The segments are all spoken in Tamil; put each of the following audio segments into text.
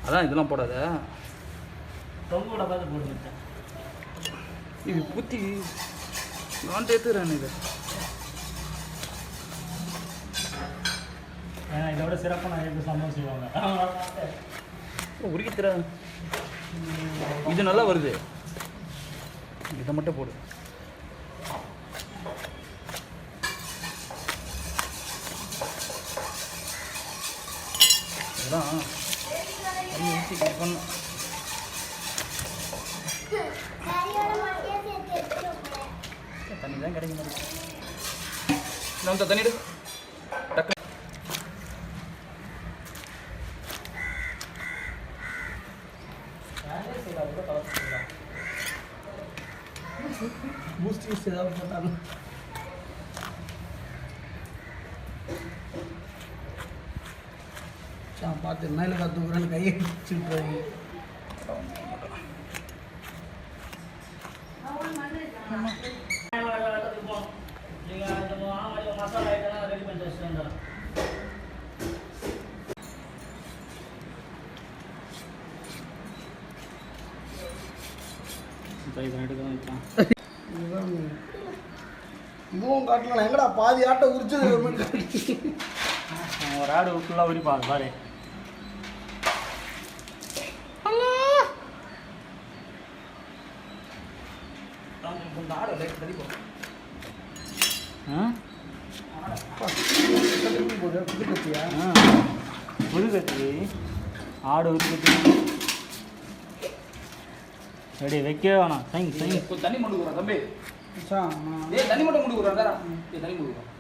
அதான் இதெல்லாம் போடாத. தொங்கோட பார்த்து போட்டு இது புத்தி நான் தேத்துறேன். இது இதோட சிறப்பாக நான் எப்படி சம்பவம் செய்வாங்க. உரிக்கிற இது நல்லா வருது. இதை மட்டும் போடு. இதுதான் ஊற்றி பண்ண தண்ணி தான் கிடைக்க மாட்டேங்குது. நம்ம தண்ணிடு டக்கு பூஸ்ட் யூஸ் ஏதாவது போட்டாலும் பார்த்து மேலே கற்றுக்குறேன்னு கையை வச்சுட்றாங்க. மசாலா ஐட்டம்லாம் ரெடி பண்ணி வச்சுட்டு வந்துடும். இதுவும் காட்டலாம். எங்கடா பாதி ஆட்டை உரிச்சது ஒரு ஆடு ஃபுல்லாக உரிப்பாங்க பாரு. புதுக்கத்தி ஆடு உரிக்கத்தி ரெடி வைக்கவே வேணாம். தண்ணி மட்டும் கொடுக்குறேன் தம்பி. தண்ணி மட்டும் கொடுக்குறேன். தண்ணி கொடுக்குறேன்.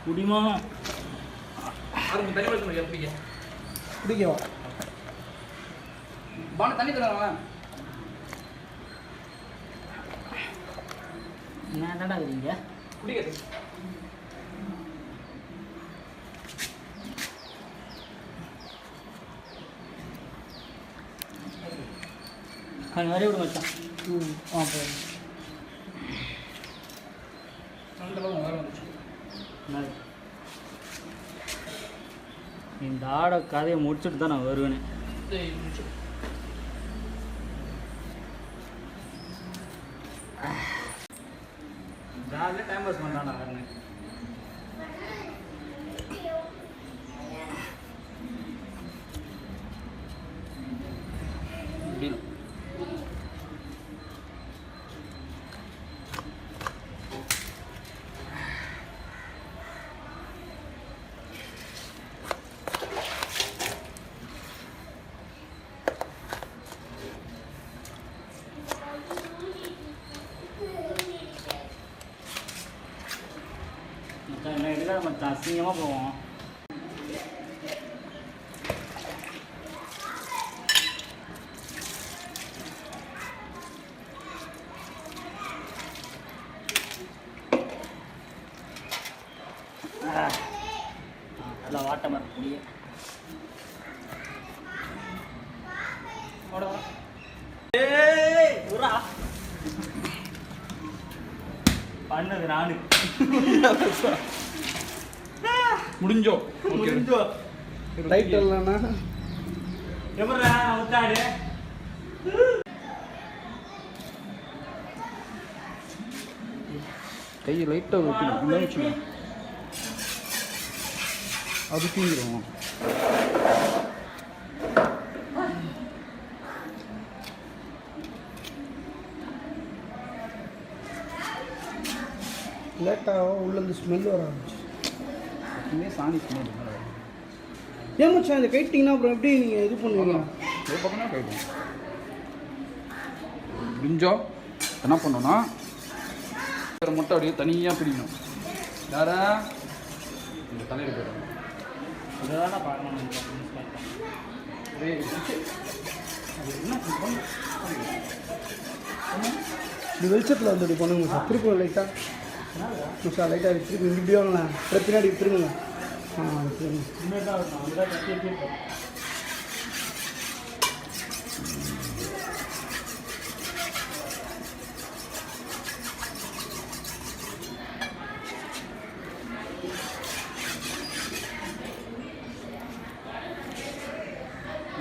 குடிமா தண்ணி குடிக்கவா தண்ணி தருவாங்க. என்ன தாண்டா இருக்கீங்க குடிக்கிறது? அது மாதிரி விட மச்சான். இந்த ஆடை கதையை முடிச்சுட்டு தான் நான் வருவேனே. ஜாலியாக டைம் பாஸ் பண்ணுறான் நான் வரேன். என்ன எடுக்காத மச்சான், அசிங்கமாக போவோம். நல்லா வாட்ட மாதிரி முடிய பண்ணது நானு முடிஞ்சோ முடிஞ்சோ லைட் இல்லைண்ணா எப்படா உத்தாடு கையை லைட்டாக ஊற்றணும். அது தீங்கிடும். லேட்டாக உள்ளேருந்து ஸ்மெல் வர ஆரம்பிச்சு. சாணி ஸ்மெல் ஏன் மச்சான் இதை கைட்டிங்கன்னா அப்புறம் எப்படி நீங்கள் இது பண்ணுவீங்க? ஒரு பக்கம் தான் கைட்டோம். முடிஞ்சோம் என்ன பண்ணோன்னா மட்டும் அப்படியே தனியாக பிடிக்கணும். யாரா இந்த தலையில் போயிடும். இதெல்லாம் பார்க்கணும். இது வெளிச்சத்தில் வந்து இப்படி பண்ணுங்க சார். திருப்பூர் லைட்டாக சார் லைட்டாக திருப்பி இப்படி வாங்கண்ணா. பின்னாடி திரும்புங்க. திருங்க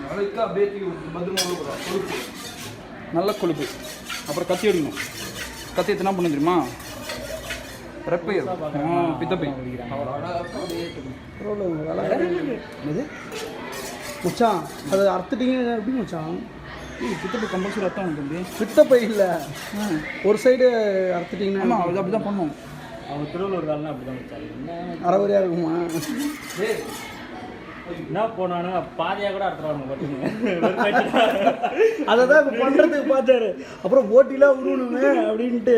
நாளைக்கு அப்படியே பத்திரமா கொழுப்பு, நல்ல கொழுப்பு. அப்புறம் கத்தி எடுக்கணும். கத்தி எடுத்து என்ன பண்ண தெரியுமா? ரெப்பை பித்தப்பை இது மச்சான் அது அறுத்துட்டீங்க எப்படி மச்சான்? பித்தப்பை கம்பல்சரி ரத்தம் வந்து பித்தப்பை இல்லை ஒரு சைடு அறுத்துட்டிங்கன்னா. ஆமாம் அது அப்படி தான் பண்ணுவோம். அவங்க திருவள்ளூர் காலம்னா அப்படி தான் வச்சாங்க. அரைவரியாக இருக்குமா? என்ன போனானுங்க பாதியாக கூட அறுத்துருவாங்க. அதை தான் இப்போ பண்ணுறதுக்கு பார்த்தாரு. அப்புறம் போட்டிலாம் உருவணுமே அப்படின்ட்டு.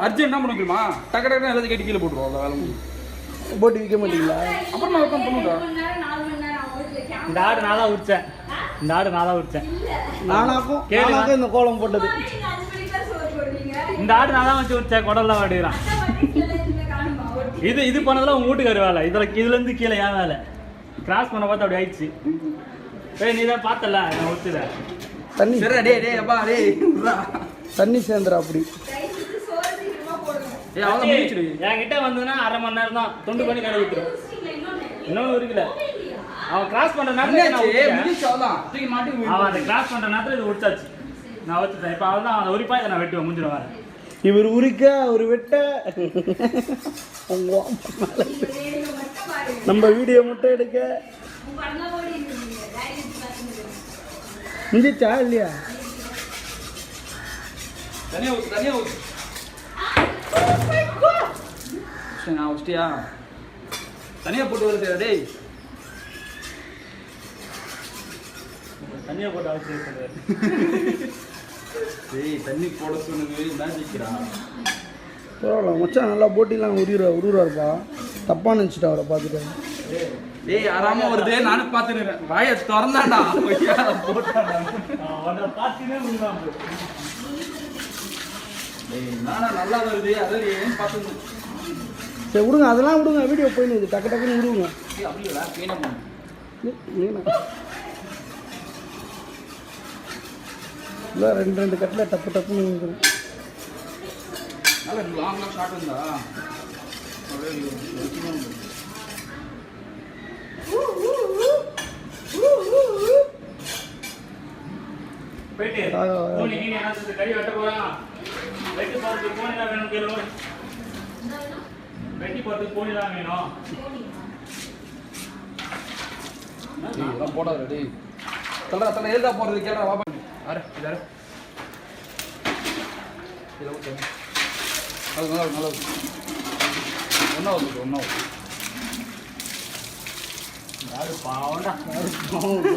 அர்ஜென்ட் என்ன பண்ண தெரியுமா? டக்கு டக்கு எல்லாத்தையும் கட்டி கீழே போட்டுருவோம். அந்த வேலை போட்டி விற்க மாட்டீங்களா? அப்புறம் நான் உட்காந்து பண்ணுறேன். இந்த ஆடு நான் தான் உரிச்சேன். நானாக்கும் இந்த கோலம் போட்டது. இந்த ஆடு நான் தான் வச்சு உரிச்சேன். குடல்லாம் வாடிக்கிறான். இது பண்ணதெல்லாம் உங்கள் வீட்டுக்காரு வேலை. இதுலேருந்து கீழே ஏன் வேலை கிராஸ் பண்ண பார்த்து அப்படி ஆயிடுச்சு. நீ தான் பார்த்தல நான் ஒத்துத தண்ணி தண்ணி சேர்ந்துடா அப்படி. என்கிட்ட வந்ததுன்னா அரை மணி நேரம் தான் தொண்டு பண்ணி கடை விட்டுரும். இன்னொன்று இருக்குல்ல அவன் கிராஸ் பண்ணுற நேரத்தில் அவன் அதை கிராஸ் பண்ணுற நேரத்தில் இது உரிச்சாச்சு. நான் வச்சுட்டேன். இப்போ அவன் தான் அவன் உரிப்பா இதை நான் வெட்டுவேன். முடிஞ்சிடும் வேறு. இவர் உரிக்க அவர் வெட்ட நம்ம வீடியோ மட்டும் எடுக்க முடிஞ்சிச்சா இல்லையா? தனியாக போட்டு வருது. டேய் தனியாக போட்டு அவசியம் டேய் தண்ணி போட சொன்னது மேஜிக்கிறா. பரவாயில்ல மச்சான் நல்லா போட்டிலாம் உருவாருப்பா. தப்பாக நினச்சிட்டா அவரை பார்த்துட்டு. டேய் ஆறாம வருது. நானும் பார்த்துக்கிறேன். வாயை திறந்தாண்டா போட்டாண்டா. நானா நல்லா வருது. அதான் ஏன் பார்த்து சரி விடுங்க. அதெல்லாம் விடுங்க. வீடியோ போயிடுது. டக்கு டக்குன்னு விடுங்க. அப்படிங்களா? க்ளீனாக பண்ணுங்க. இல்லை ரெண்டு கட்டில் டப்புன்னு நல்லா லாங்காக ஷார்ட் இருந்தா போயிட்டு கறி வெட்ட போகிறான். வெட்டி போகிறதுக்கு கோணிலாம் வேணும். கேளு வெட்டி போகிறதுக்கு கோணிலாம் வேணும். இதெல்லாம் போடாது. டேய் தலை எழுதா போகிறது கேட்குறா. வாப்பா யாரு இதாரு இதை ஓகே. அது நல்லா நல்லா ஒன்றா யாரு பாவண்டா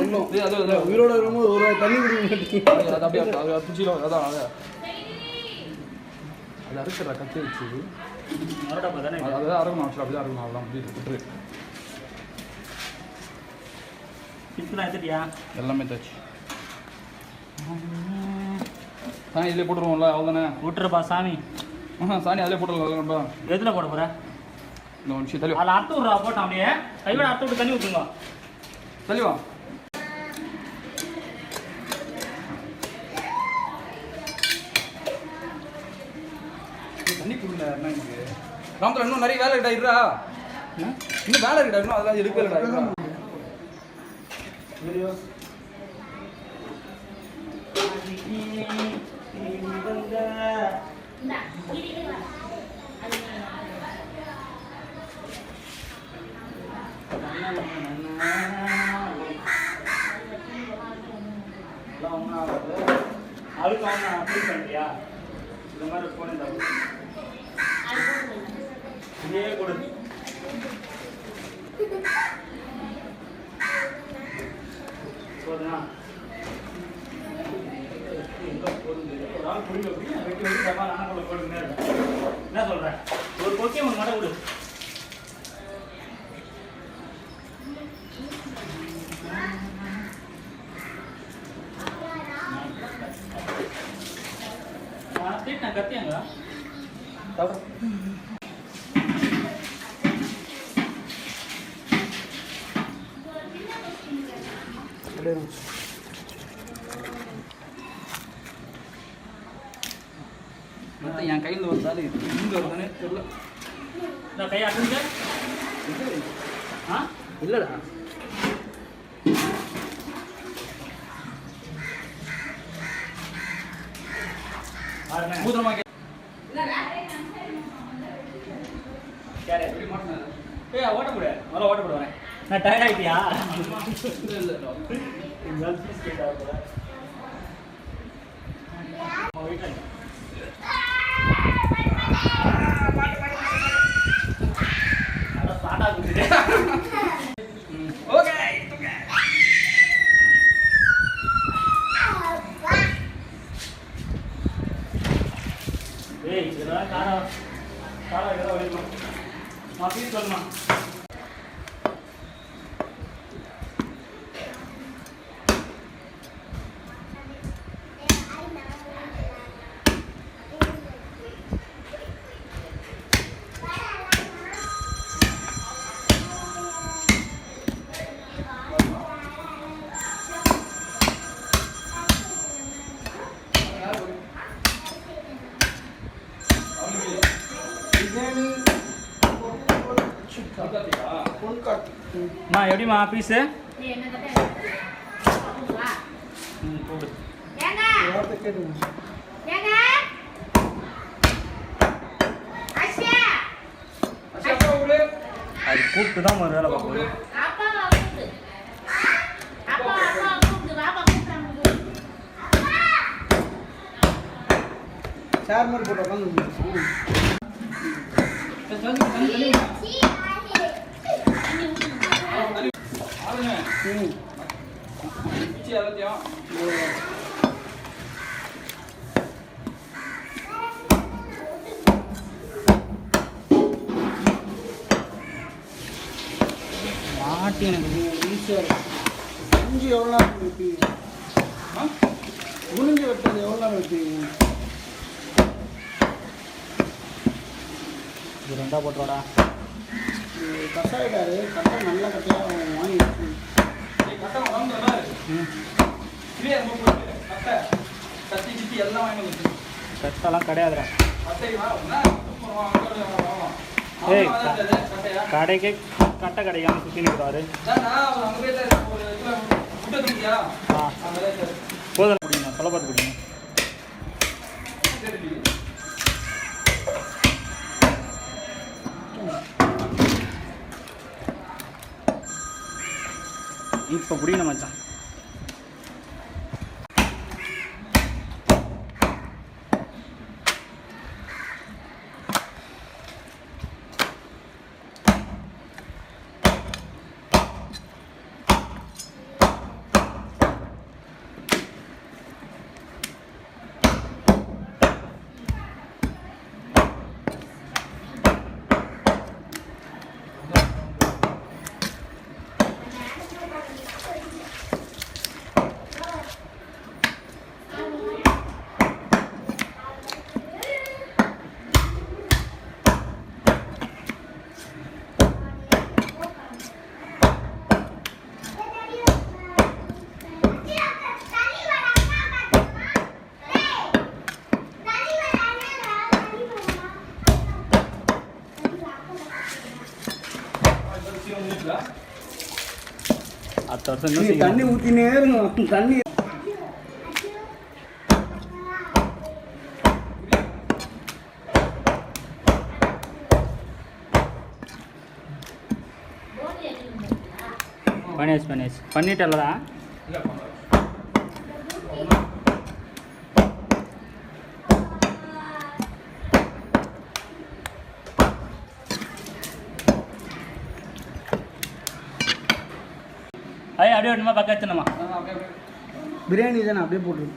ஒன்றும் அது உயிரோட இருக்கும்போது ஒரு தண்ணி குடிக்க மாட்டேங்குது. அது அப்படியே அது பிடிச்சிடும். அதான் அது அறுக்கிறா கத்தி வச்சு அதான் அறுக்கணும். ஆக்சுவலாக அப்படி தான் அறுக்கணும். அவ்வளோ அப்படி எடுத்துட்டியா? எல்லாமே தாச்சு. சாணி இதிலே போட்டுருவோம்ல. அவ்வளோதானே விட்டுருப்பா சாமி. சாணி அதிலே போட்டுருவோம்ப்பா. எதில் போட போகிற? இந்த ஒரு நிமிஷம் தள்ளி அதில் அறுத்து விட்றா. போட்டான் அப்படியே கைவிட அறுத்து விட்டு தண்ணி விட்டுருங்க. தள்ளிவா. தண்ணி கொடுங்க. என்ன எனக்கு ராமத்தில் இன்னும் நிறைய வேலை இருக்கா? இருடா இன்னும் வேலை இருக்கா? இன்னும் அதெல்லாம் இருக்கவே இருக்கா? அதுக்கு அவனை அப்ளை பண்ணிட்டியா? இந்த மாதிரி போன இதே கொடு. போதுனா எங்கே போதும் புரியுது புரியுது வெட்டி வெட்டி டப்பா நானக்குள்ள போட்டுக்கிட்டே இருக்கேன். என்ன சொல்கிறேன் ஒரு கொக்கி ஒன்று மட்டும் கொடு. நான் கத்தியாங்க என் கையில் வருதாலும் இங்கே வருதானே தெரியல. இந்த கையை அட்டுங்க. ஆ இல்லைடா பூதமாக ஏய் ஓட்ட போடு முதல்ல ஓட்ட போடுவேன். நான் டயர்ட் ஆகிட்டியா? ஏய் இதெல்லாம் காரம் காரம் ஏதோ வருமா பீஸ் சொல்லுமா. அம்மா எப்படிம்மா பீஸு? போடு. அது கூப்பிட்டு தான் வேலை பார்க்கணும். சேர் மாதிரி போட்டு உட்காந்து மாட்டி எனக்கு ஈஸியாக இருக்கும். குஞ்சு எவ்வளோ நேரம் வைப்பீங்க? குனிஞ்சு வெட்டுறது எவ்வளோ நேரம் வைப்பீங்க? இது ரெண்டா போட்டுவாடா. கட்டாயிட்டாரு கட்டை நல்ல கட்டையாக வாங்கி வச்சு கட்டை கத்தி கித்தி எல்லாம் வாங்கி வந்து கட்டெல்லாம் கிடையாதுடா. கட்டை ஏய் கடைக்கே கட்டை கிடைக்காம சுற்றி நிற்கிறாரு. போதும் பிடிக்கணும் சொல்ல பார்த்து பிடிக்கணும். இப்போ பிடிக்கணும் மச்சான். அடுத்த வருஷம் தண்ணி ஊற்றினே இருக்கும். தண்ணி பண்ணிட்டல்லடா. ஐயா அப்படியே ஒன்றுமா பக்கம் வச்சுனமா பிரியாணி தானே அப்படியே போட்டுரு.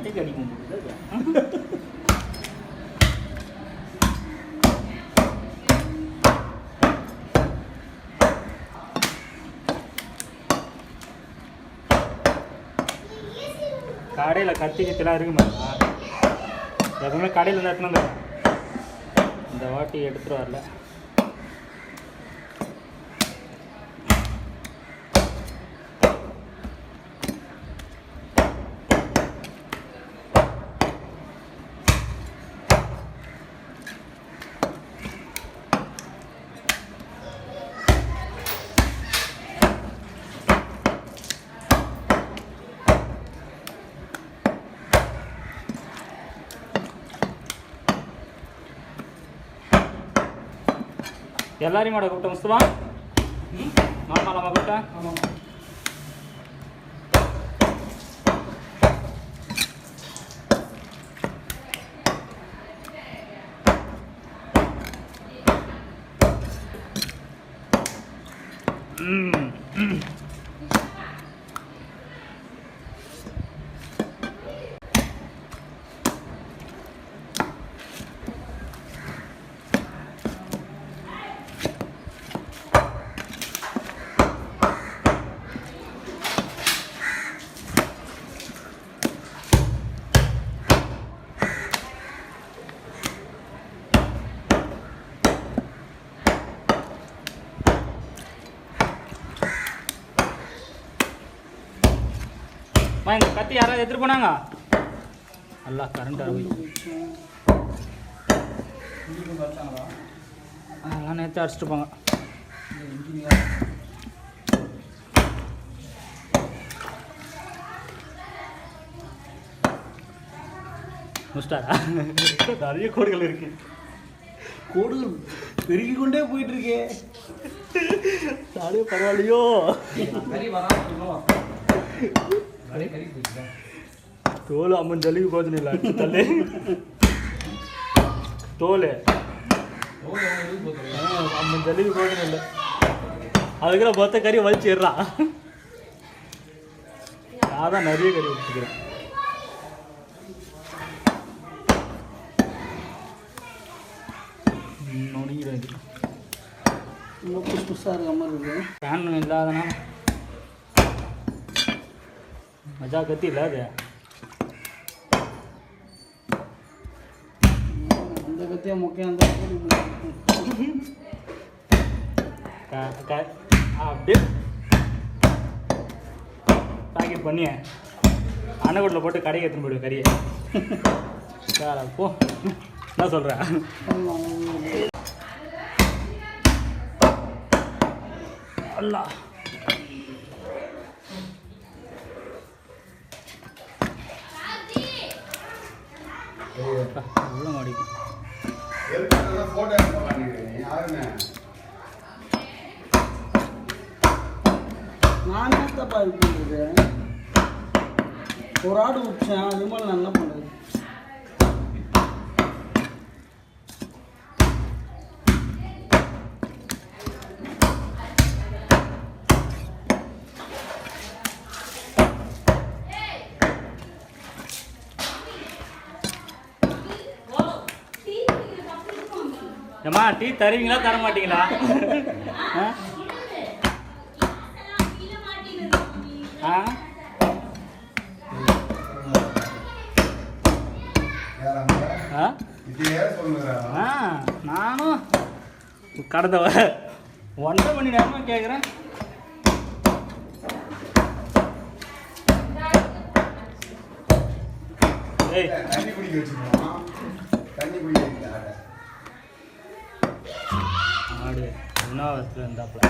மாட்டே கடிக்க முடியுது. கடையில் கத்தி கத்திலாம் இருக்கு மாட்டா எப்பவுமே கடையில் இருந்து எடுத்துன்னு இந்த வாட்டி எடுத்துகிட்டு வரல. எல்லாரையும் மாட கூப்பிட்டேன் முஸ்துவா. மாமாலாமா கூப்பிட்டேன். ஆமாம். இந்த கத்தி யாராவது எடுத்துட்டு போனாங்க? நல்லா கரண்ட் அதெல்லாம் நேற்று அடிச்சுட்டு போங்க. முடிச்சிட்டாரா? நிறைய கோடுகள் இருக்கு. கோடுகள் பெருகி கொண்டே போயிட்டு இருக்கே. சாலே பரவாயில்லையோ. கறி வராமல் கறி போயிடுச்சு. தோல் அம்மன் ஜல்லிக்கு போச்சுன்னு இல்லை தள்ளி தோல் அம்மன் ஜல்லிக்கு போச்சுன்னு இல்லை. அதுக்குள்ள மொத்த கறி வலிச்சிடுறான். நான் தான் நிறைய கறி வச்சுக்கிறேன். நொடிக்கிறேன். இன்னும் புதுசு புதுசாக இருக்க மாதிரி இருக்குது. ஃபேன் இல்லாதனா மஜா கத்தி இல்லை அது. அந்த கத்தியாக முக்கியம் அந்த அப்படியே பேக்கெட் பண்ணி அணைக்கூட்டில் போட்டு கடைக்கு எடுத்துன்னு போய்டுவேன் கறியை. வேற போ என்ன சொல்கிறேன். அல்லா உள்ள மாடிக்கும். நான் என்னப்பா இது பண்ணுறது? ஒரு ஆடு விட்டேன், அது மாதிரி நான் என்ன பண்ணுறது? ஏம்மா டீ தருவீங்களா தர மாட்டீங்களா? நானும் கடந்த 1.5 மணி நேரமாக கேட்குறேன். தண்ணி குடிக்க வச்சுக்கணும். தண்ணி குடிக்க ஆடு உணவகத்தில் இருந்தாப்புல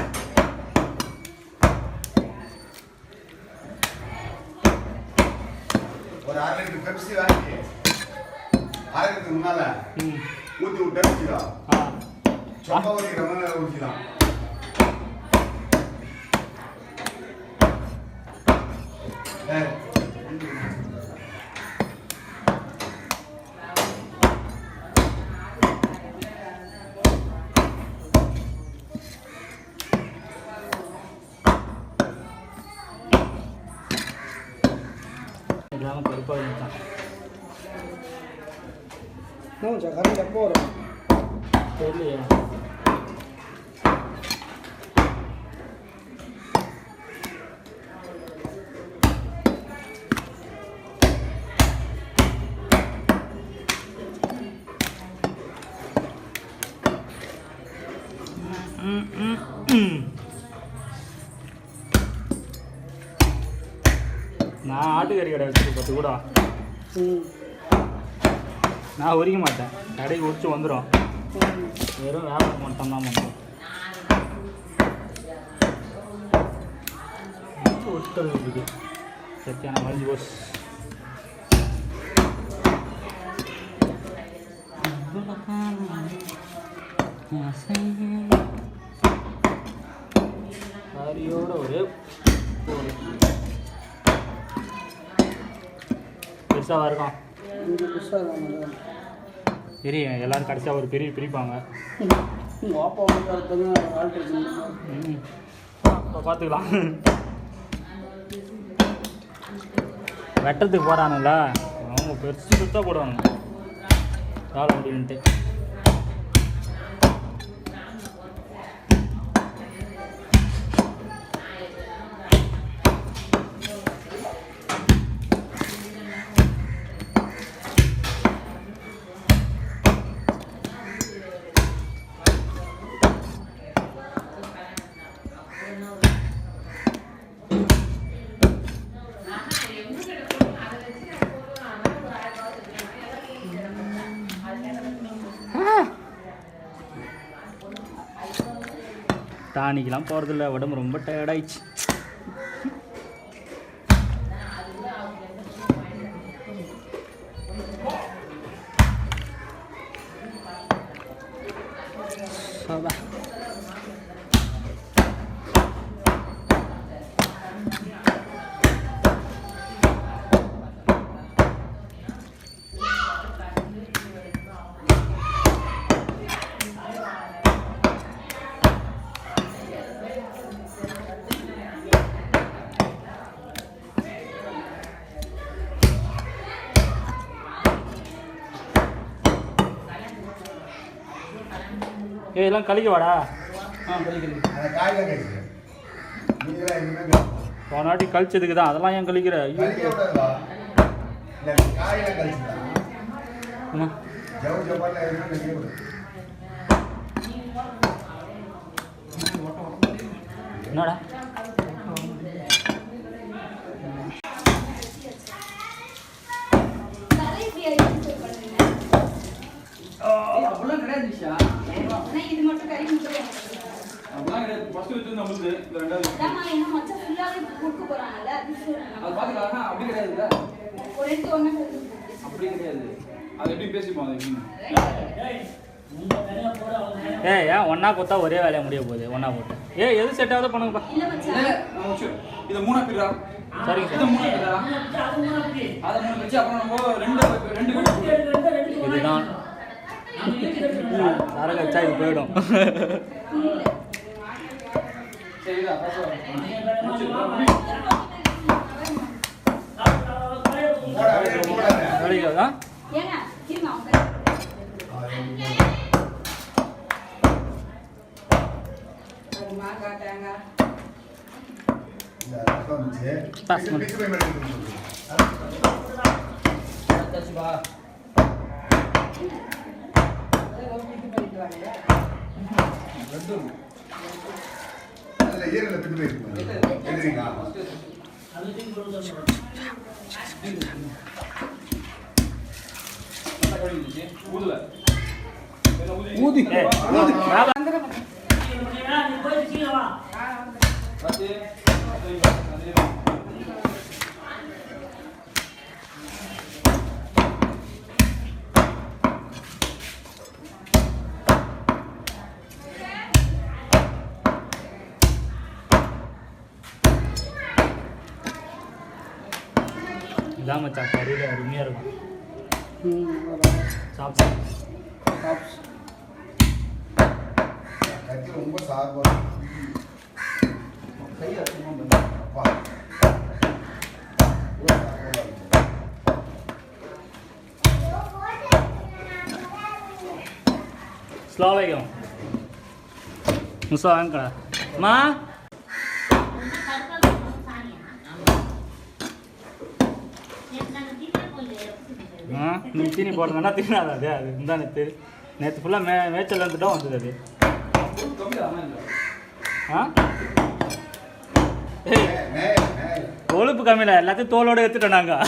ஒரு 1/2 லிட்டர் பெப்சி வாங்கி ஆயிரத்துக்கு முன்னால ஊற்றி விட்டு வச்சுக்கலாம். சொப்பா ஊற்றிக்கிற மாதிரி ஊற்றிக்கலாம். இல்லாமல் பருப்பாக இருந்தான். என்ன மச்சான் கரண்ட் எப்போ வரும்? தெரியலையே. நான் ஆட்டுக்கறி கடை வச்சுட்டு 10 கூட நான் உரிக்க மாட்டேன். கடைக்கு உரிச்சு வந்துடும். வெறும் வியாபாரம் மட்டும்தான் பண்ணுறோம். உரிக்கிறது இருக்குது சரியான மருந்து போஸ். காரியோட ஒரே பெருசாக இருக்கும். சரி எல்லோரும் கடைசியாக ஒரு பெரிய பிரிப்பாங்க. உங்கள் அப்பா வந்து இப்போ பார்த்துக்கலாம். வெட்டத்துக்கு போகிறானுங்களா அவங்க பெருசு பெருசாக போடுவாங்க காலை முடின்ட்டு. டானிக்கெலாம் போகிறதில்ல, உடம்பு ரொம்ப டயர்டாயிடுச்சு. இதெல்லாம் கழிக்க வாடா. போன வாட்டி கழிச்சதுக்கு தான். அதெல்லாம் ஏன் கழிக்கிற? என்னடா அப்படிலாம் கிடையாது நிஷா. இது மட்டும் கறி மட்டும் அப்படிலாம் கிடையாது. ஃபர்ஸ்ட் வச்சு நம்மளுது இந்த ரெண்டாவது அதாம்மா என்ன மச்சான் ஃபுல்லாவே குடுக்க போறாங்கல்ல அது சொல்றேன். அது பாத்துக்கலாம். அப்படி கிடையாதுல்ல. ஒரு எடுத்து ஒண்ணா அப்படி கிடையாது. அது எப்படி பேசிப்போம் அது ஏன் ஒன்றா கொடுத்தா ஒரே வேலையை முடிய போகுது. ஒன்றா போட்டு எது செட் ஆகுதோ பண்ணுங்கப்பா. இல்ல மச்சான் இதை மூணா பிரிடா. சரிங்க இதை மூணா பிரிடா. அதை மூணு வச்சு அப்புறம் நம்ம ரெண்டு இதுதான் சரக்கு வச்சா இது போயிடும். சரிடா. வேலைக்கு ஏங்க இருங்க அவங்க ஊதி இதான் மச்சான் கறியில் அருமையாக இருக்கும். சாப்பிட்டு ரொம்ப சார்பாக அஸ்ஸலாமு முசா வாங்கடா மா நீ தீனி போடுறதுனா தின்னாத அது இந்த நேற்று ஃபுல்லாக மேய்ச்சல் வந்துட்டோம் வந்தது அது ஆ கொழுப்பு கம்மியில் எல்லாத்தையும் தோலோடு எடுத்துட்டோம் நாங்கள்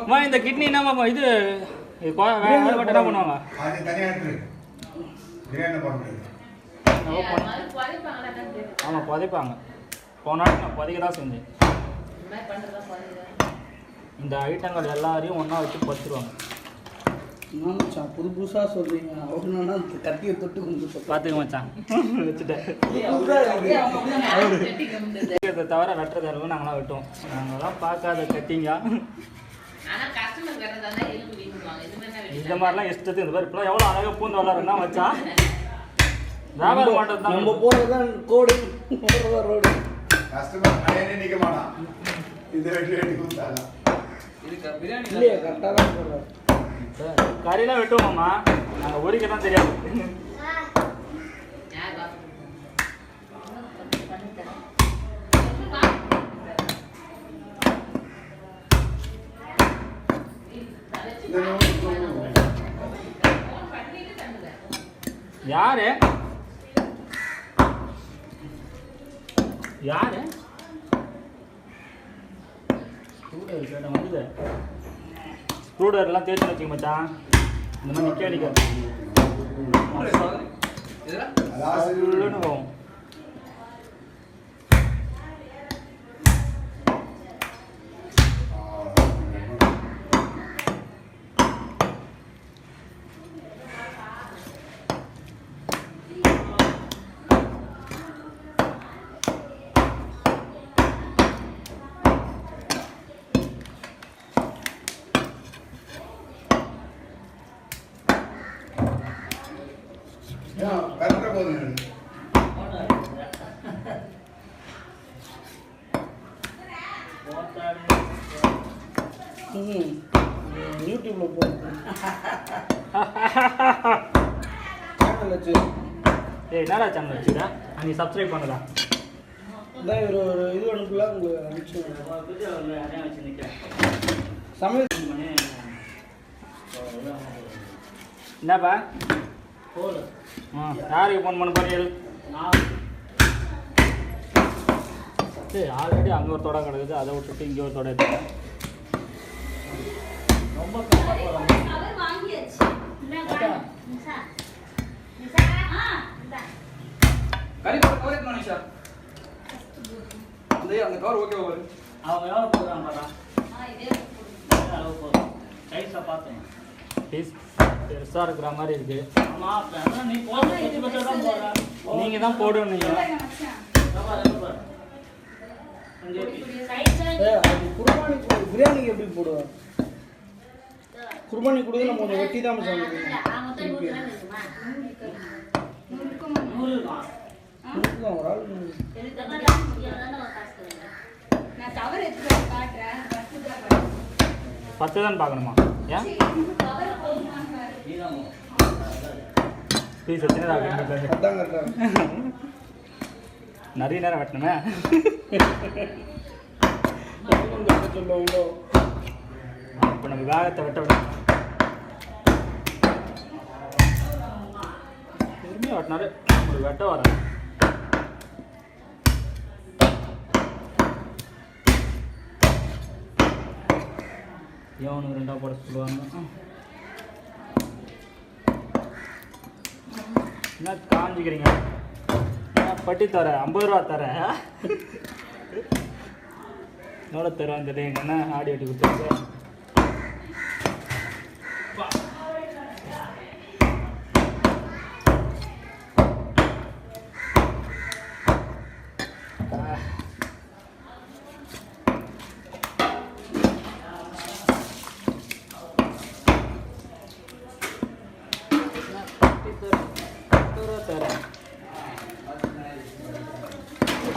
அம்மா இந்த கிட்னி என்னம்மா இது வேலைப்பட்டு என்ன பண்ணுவாங்க ஆமாம் புதைப்பாங்க போன நாள் நான் புதைக்க தான் செஞ்சேன் இந்த ஐட்டங்கள் எல்லாரையும் ஒன்றா வச்சு பறிச்சிருவாங்க மச்சான் புது புதுசாக சொல்கிறீங்க அவனா கத்தியை தொட்டு கொண்டு பார்த்துக்க மச்சான் வச்சுட்டேன் இதை தவிர வெட்டுறது அளவு நாங்களாம் வெட்டுவோம் நாங்களாம் பார்க்காத கட்டிங்க இந்த மாதிரிலாம் இஷ்டத்துக்கு இந்த மாதிரி இப்போலாம் எவ்வளோ அழகாக பூந்து வளருன்னா மச்சான் வியாபாரம் பண்ணுறது தான் நம்ம போகிறது தான் கோடு ரோடு கஸ்டமர் கடையிலே நிற்க மாட்டான் இந்த வெட்டி கொடுத்தாங்க இல்லையா கரெக்டாக தான் போடுறாரு கறியெல்லாம் வெட்டுவோமாம்மா நாங்கள் ஒரிக்க தான் தெரியாது யாரு யாரு ஸ்க்ரூடர் கேட்ட வந்து ஸ்க்ரூடர்லாம் தேய்ச்சி வச்சுக்க மச்சான் இந்த மாதிரி நிற்க அடிக்காது போகும் கரெக்டாக போதும் யூடியூப்ல போடுறேன் சேனல் வச்சு ஏய் என்னடா சேனல் வச்சுக்கிறா நீ சப்ஸ்கிரைப் பண்ணதா இதான் ஒரு இது அனுப்பல உங்களுக்கு அனுப்பிச்சு சமையல் என்னப்பா யாருக்கு ஃபோன் பண்ண போறீங்க சரி ஆல்ரெடி அங்கே ஒரு தொடை கிடக்குது அதை விட்டுட்டு இங்கே ஒரு தொடை எடுத்து ரொம்ப அவர் வாங்கியாச்சு கறி போட கவர் எடுக்கணும் நிஷா அந்த கவர் ஓகேவா வரு அவங்க எவ்வளோ போடுறாங்க பாரா இதே அளவு போதும் சைஸை பார்த்தேன் பீஸ் பெருசாக இருக்கிற மாதிரி இருக்கு ஆமாம் நீ போடுற நீங்கள் தான் போடுவீங்க குர்பானி பிரியாணிக்கு எப்படி போடுவார் குர்பானி கொடுத்து நம்ம கொஞ்சம் வெட்டி தான் திருப்பி ஒரு ஆள் நான் தவறு எடுத்து காட்டுறேன் 10 தான் பார்க்கணுமா ஏன் தவறு போடுவாங்க பீஸ் எத்தனை அதான் கரெக்டாக நிறைய நேரம் வெட்டணுமே சொல்லுவாங்களோ இப்போ நம்ம வேகத்தை வெட்ட விடணும் பொறுமையாக வெட்டினாரு ஒரு வெட்ட வர எவனுக்கு 2 போட சொல்லுவாங்க என்ன காஞ்சிக்கிறீங்க பட்டி தரேன் 50 ரூபா தரேன் எவ்வளோ தருவான் அந்த எங்கள் அண்ணன் ஆடி வெட்டி கொடுத்துருக்கு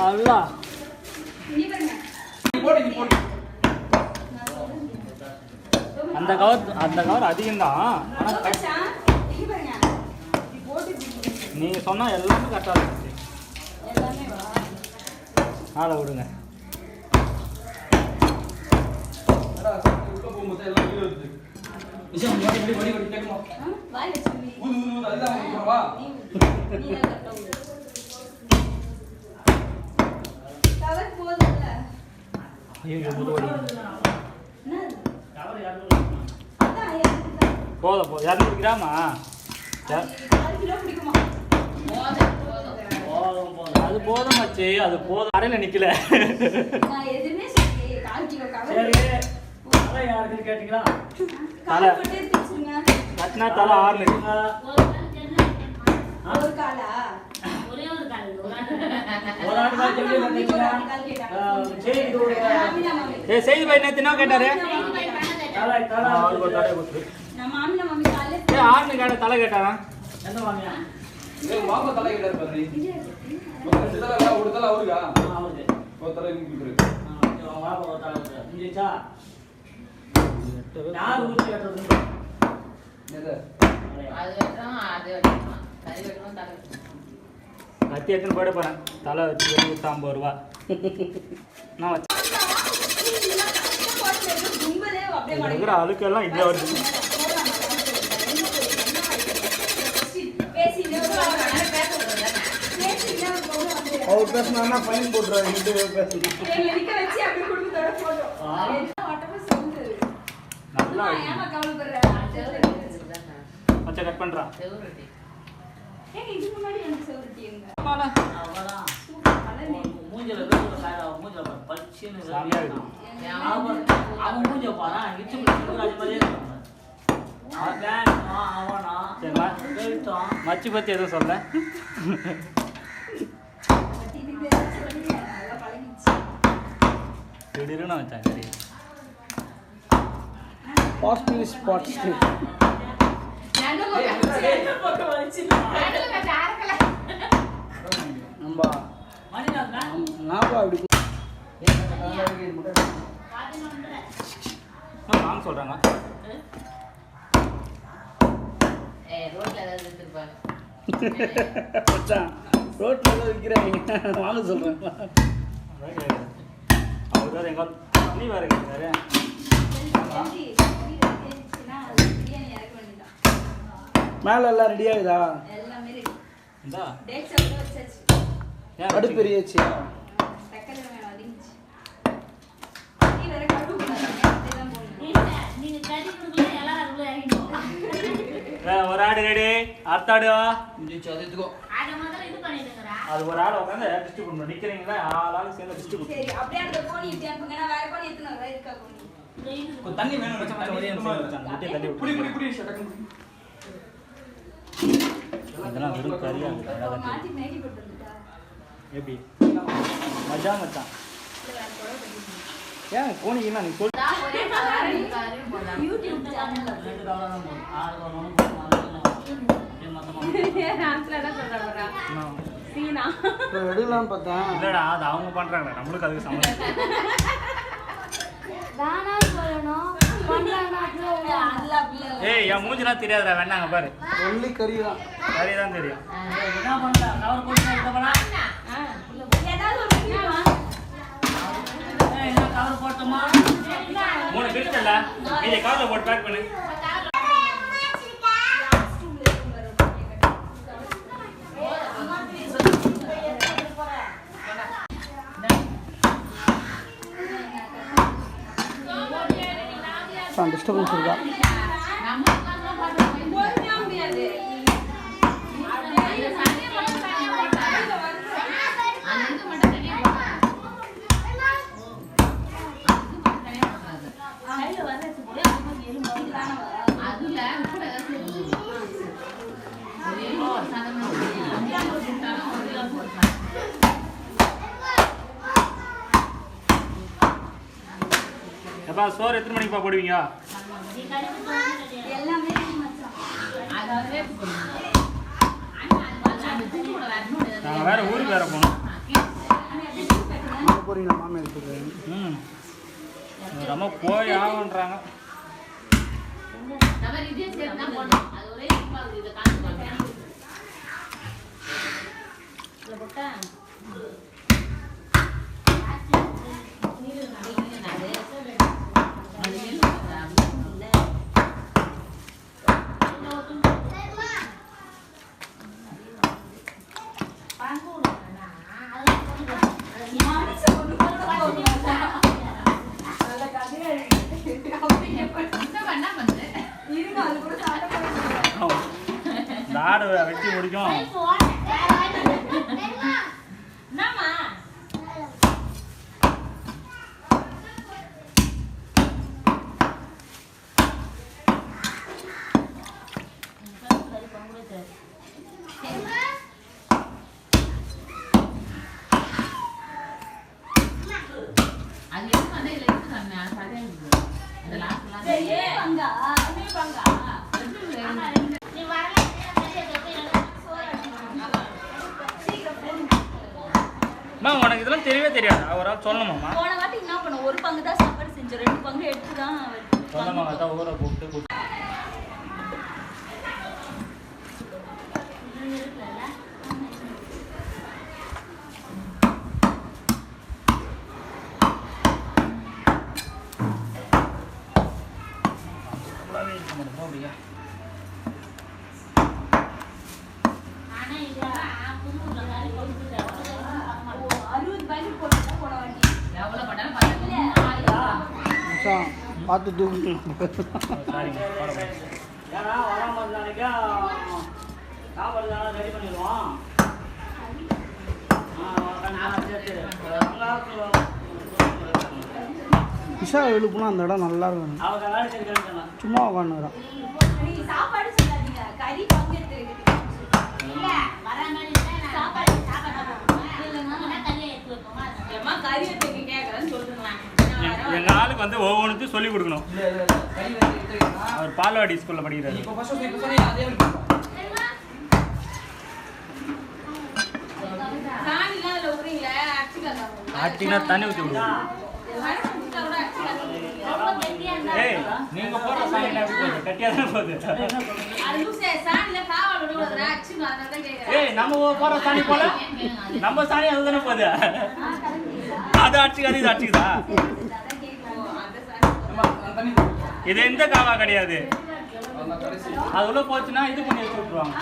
அல்லா நீ பாருங்க போடு நீ போடு அந்த கவர் அதிகம்தான். ஆனால் மச்சான் இங்க பாருங்க இப்படி போட்டு நீங்கள் சொன்னால் எல்லாமே கரெக்டாக இருந்துச்சு. எல்லாமே வா ஆளை விடுங்க. உள்ள போகும்போது எல்லாம் வீடியோ எடுத்து விஷயம் வடி கேட்கணும். வாய் வச்சு ஊது அதுதான் உங்களுக்கு வா. நீ கரெக்டா ஊது கவர் போதும்ல ஐயோ முதுவலி. என்ன கவர் அதான் யாருக்கு போதும் 200 கிராமா? 4 கிலோ பிடிக்குமா அது போதும் மச்சி, அது போதும். கடையில் நிற்கல. நான் எதுவுமே சொல்லி 4 கிலோ கவர் தலை யாருக்குன்னு கேட்டிங்களா? கால் போட்டு எடுத்துச்சுங்க கட்டினா தலை 6 ஒரு காலா ஒரே ஒரு கால் ஒரு ஆள் தான் சொல்லி ஒரு வந்துச்சுன்னா கால் கேட்டாங்க சரி இது ஒரு மாமினா மாமி ஏய் செய்தி பை நேத்து என்ன கேட்டாரு? தலை தலை அவருக்கு ஒரு தலை கொடுத்துரு. நான் மாமினா மாமி காலே ஏய் ஆர்னு கேட்ட தலை கேட்டாரா? எந்த மாமியா? ஏய் மாமா தலை கிட்ட இருப்பாரு நீ. ஒரு தலை இல்ல ஒரு தலை அவருக்கா? அவருக்கு. ஒரு தலை நீங்க கொடுக்குற. வாப்பா ஒரு தலை கொடுக்குற. முடிஞ்சிச்சா? யார் ஊற்றி கட்டுறது? எது? அது வெட்டணும், அது வெட்டணும். கறி வெட்டணும், தலை வெட்டணும். கத்தி எடுத்துன்னு போயிட போறேன். தலை வச்சு 50 ரூபா. நான் வச்சு கும்பலே அப்படியே இருக்கிற அழுக்கெல்லாம் இங்கே வருது. அவர் பேசினா ஃபைன் போட்டுருவாரு. இது பேசணும். நல்லா வச்சு கட் பண்ணுறான். செவுரட்டி. அவ்வளோதான். மூஞ்சில வேறு காய் மூஞ்சில பளிச்சுன்னு சாமியா இருக்கு. அவன் மூஞ்ச பாரு இச்சு சிவராஜ் மாதிரியே இருக்காங்க. அவனா சரிம்மா. கேட்டோம். மச்சி பற்றி எதுவும் சொல்ல. திடீர்னு வச்சான் சரி. பாசிட்டிவ் ஸ்பாட்ஸ் நம்ம நாப்பா அப்படி வாங்க சொல்கிறாங்க. ரோட்ல ஏதாவது எடுத்துருப்பாங்க. வச்சான் ரோட்டில் ஏதோ விற்கிறாங்க வாங்க சொல்கிறேன். அவர் வேறு எங்கால் தண்ணி வேறு கேட்குறாரு. மேலே எல்லாம் ரெடி ஆகுதா? எல்லாமே ரெடி இந்தா டேட்ஸ் எல்லாம் வச்சாச்சு ஏன் அடுப்பு எரியாச்சியா? தக்கல வேணும் அதிஞ்சி நீ வேற கடுகு போடாதீங்க அப்படிதான் போடணும் நீங்க கறி கொடுக்கல எல்லாம் அதுல இறங்கிடும். ஒரு ஆடு ரெடி. அடுத்த ஆடு முடிஞ்சு அது எடுத்துக்கோ. அதை முதல்ல இது பண்ணிட்டுங்கிறா. அது ஒரு ஆள் உட்காந்து டிஸ்ட்ரிபியூட் பண்ணணும். நிற்கிறீங்களா ஆளாலும் சேர்ந்து டிஸ்ட்ரிபியூட். சரி அப்படியே அந்த கோணி இப்படி அனுப்புங்க நான் வேற கோணி எடுத்துன்னு வரேன் இருக்கா கோணி கொஞ்சம் தண்ணி வேணும் மச்சான், மச்சான், ஒரே நிமிஷம் வச்சாங்க. முட்டையை தள்ளி புடி விட்டு. புடி புடி டக்குனு. இதெல்லாம் வெறும் கறியாக இப்போ இருக்குது. மாத்தி மேகி போட்டு வந்துட்டா எப்படி மஜா மச்சான். இல்ல வேற கூட பண்ணிட்டு ஏன் கோணிங்கன்னா நீ சொல். ஒரே கலர் இருக்காரு போலாம். யூடியூப் சேனல்ல ரெண்டு கவலை தான் போடும். 6 கவலை மொத்தமாக ரான்ஸ்ல சொல்றா சீனா இப்போ எடுக்கலான்னு பார்த்தேன். இல்லைடா அது அவங்க பண்ணுறாங்க, நம்மளுக்கு அதுக்கு சம்மந்தம். தானா சொல்லணும் பண்றானா அதுல அப்படியே ஏய் என் மூஞ்சிலாம் தெரியாதுடா. வேணாங்க பாரு. ஒன்லி கறி தான். கறி தான் தெரியும். என்ன பண்ணுறா கவர் போட்டு இதை பண்ணா ஏதாவது ஒரு விஷயம் என்ன கவர் போட்டோமா 3 பிரிச்சல இதை காலில் போட்டு பேக் பண்ணு. டிஸ்டர்பன்ஸ் இருக்கா? அதுல கூட எப்பா சோறு எத்தனை மணிக்குப்பா போடுவீங்க? எல்லாமே மச்சான் அதாவது நாங்கள் வேறு ஊருக்கு வேறு போகணும். அங்கே போகிறீங்களா மாமியார் வீட்டுக்கு? ம் நம்ம போய் ஆகுன்றாங்க. இதே சேர்த்து தான் போடணும். அது ஒரே இனிப்பா இருக்குது. இதை காசு போட்டேன். இதை போட்டேன். இந்த ஆடு வெட்டி முடிக்கும். அது எதுக்கு வந்து இதில் இருக்கு நான் சரியாக இருக்குது. இந்த லாஸ்ட்லாம் உனக்கு இதெல்லாம் தெரியவே தெரியாது. ஒரு ஆள் சொல்லணுமாம்மா? போன வாட்டி என்ன பண்ண, ஒரு பங்கு தான் சாப்பாடு செஞ்சோம், 2 பங்கு எடுத்து தான் சொல்லணுமா? அதான் ஊரை கூப்பிட்டு அப்படியா? எவ்வளோ பண்ணாலும் பரவாயில்ல. பார்த்து தூக்கு. சரிங்க, ஏன்னா வராம இருந்தானிக்கா சாப்பாடு தானே ரெடி பண்ணிடுவோம். விஷா எழுப்புனா அந்த இடம் நல்லா இருக்கும். அவங்க வேலை செஞ்சு சும்மா உட்காந்துக்கிறான். சாப்பாடு சொல்லாதீங்க, கறி பங்கு எடுத்து கறி எடுத்து கேட்கறேன்னு சொல்லுங்களேன். எங்க ஆளுக்கு வந்து ஒவ்வொன்றுத்தையும் சொல்லி கொடுக்கணும். இல்ல இல்ல இல்ல கறி வந்து எடுத்துக்கிட்டா அவர் பால்வாடி ஸ்கூல்ல படிக்கிறாரு. இப்போ ஃபர்ஸ்ட் இப்போ சொன்னீங்க அதே வந்து சாணிலாம் அதில் விடுறீங்களே, அடிச்சுக்கலாம். ஆட்டினா தண்ணி ஊற்றி விடுவோம். ஏய், நீங்க போற சாணிலாம் எப்படி போகுது? கட்டியா தான் போகுது. ஏய், நம்ம போற சாணி போல நம்ம சாணி அதுதானே போகுது. அது அடிச்சுக்காது, இது அடிச்சுக்குதா? தண்ணி இது எந்த காவா கிடையாது. அந்த கடைசி அது உள்ள போச்சுன்னா இது பண்ணி வச்சு விட்டுருவாங்க.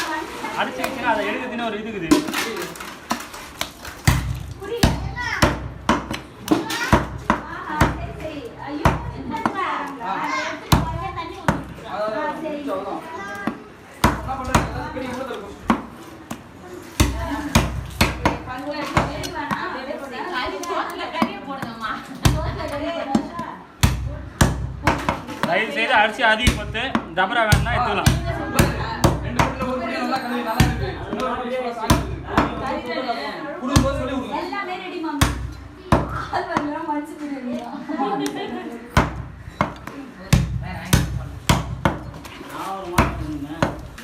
அடிச்சு வச்சுன்னா அதை எழுதுன்னு ஒரு இதுக்குது. தயவு செய்து அரிசி அதிகம் பத்து டபரா வேணும்னா எடுத்துக்கலாம். 2 வீட்டுல ஒரு படி நல்லா கழுவி நல்லா இருக்கு. இன்னொரு படி நல்லா சாப்பிட்டு இருக்கு. குடும்போது சொல்லி கொடுங்க. எல்லாமே ரெடி மாமா. ஆள் வரல மனுஷன் ரெடியா.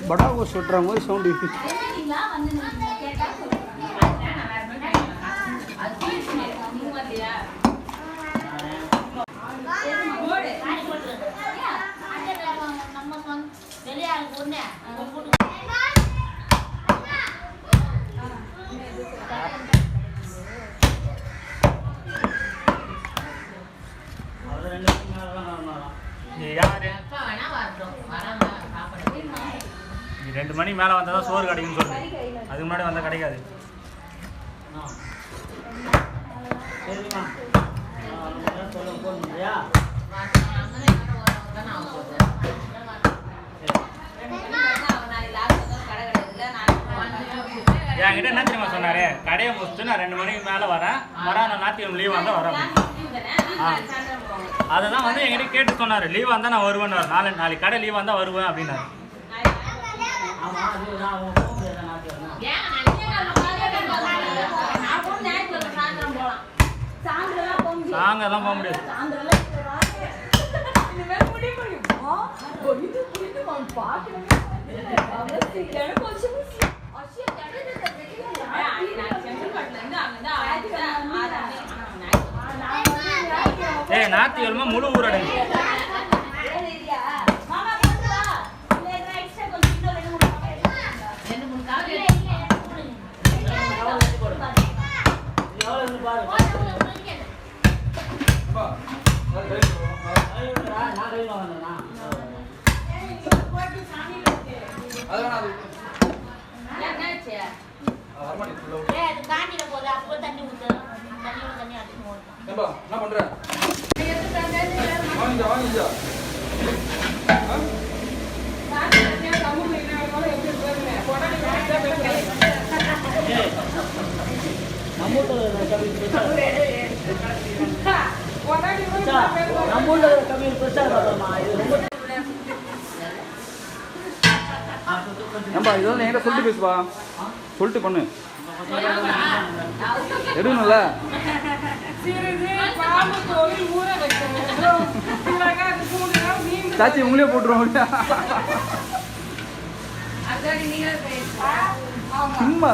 படாகோ சொல்கிற மாதிரி சவுண்டு இருக்குது. என்னீங்களா வந்து கேட்டா சொல்லுங்க. யாரு 2 மணி மேலே வந்தால் தான் சோறு கிடைக்குன்னு சொல்லுது. அதுக்கு முன்னாடி வந்தால் கிடைக்காது. சரிம்மா சொல்ல போகணும்லையா? என்கிட்ட என்ன தெரியுமா சொன்னாரு? கடையை முடிச்சுட்டு நான் 2 மணிக்கு மேலே வரேன், நான் ஞாயிற்றுக்கிழமை லீவ் வந்தால் வரேன். அதை தான் வந்து என்கிட்ட கேட்டு சொன்னார். லீவ் வந்தால் நான் வருவேன்னு. நாளைக்கு கடை லீவ் வந்தால் வருவேன் அப்படின்னாரு. ஆமாம் அது நான் போக முடியாது ஞாயிற்றுக்கிழமை. சாயங்காலம் போக முடியாது. ஏய், ஞாயிற்றுக்கிழமை முழு ஊரடங்கு. பாரு. அப்பா, அது கை போடுவோம். நான் கை வாங்கினேண்ணா. அது வேணா அது என்னாச்சு? வரமாட்டேங்குது உள்ள. ஏய், அது காண்டில போகுது, அப்போ தண்ணி ஊத்து. தண்ணி அடிச்சு ஓடுதான். ஏம்பா என்ன பண்ற? வாங்கிச்சா வாங்கிச்சா. ஏய், நம்ம வீட்டுல கபி பெருசா நம்ம ஊர்ல கபி பெருசா இருக்காமா? இது ரொம்ப ஏம்பா இதெல்லாம் என்கிட்ட சொல்லிட்டு பேசுப்பா. சொல்லிட்டு பண்ணு. எடுக்கணும்ல. சாச்சி உங்களே போட்டுருவோம். சும்மா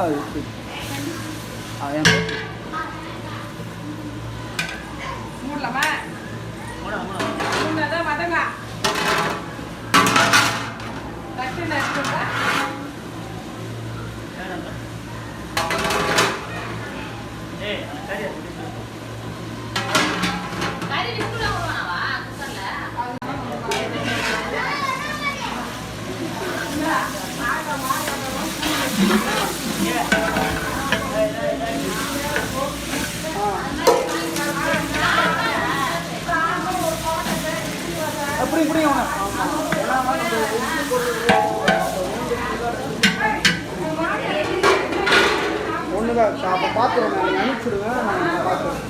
ஏய், சரியா கறி விஸ்குல வருவானவா குக்கர்ல? அப்படி இப்படி அவனை ஒண்ணுதான் அப்போ பார்த்துருவேன், நான் அனுப்பிச்சுடுவேன், நான் பார்த்துருவேன்.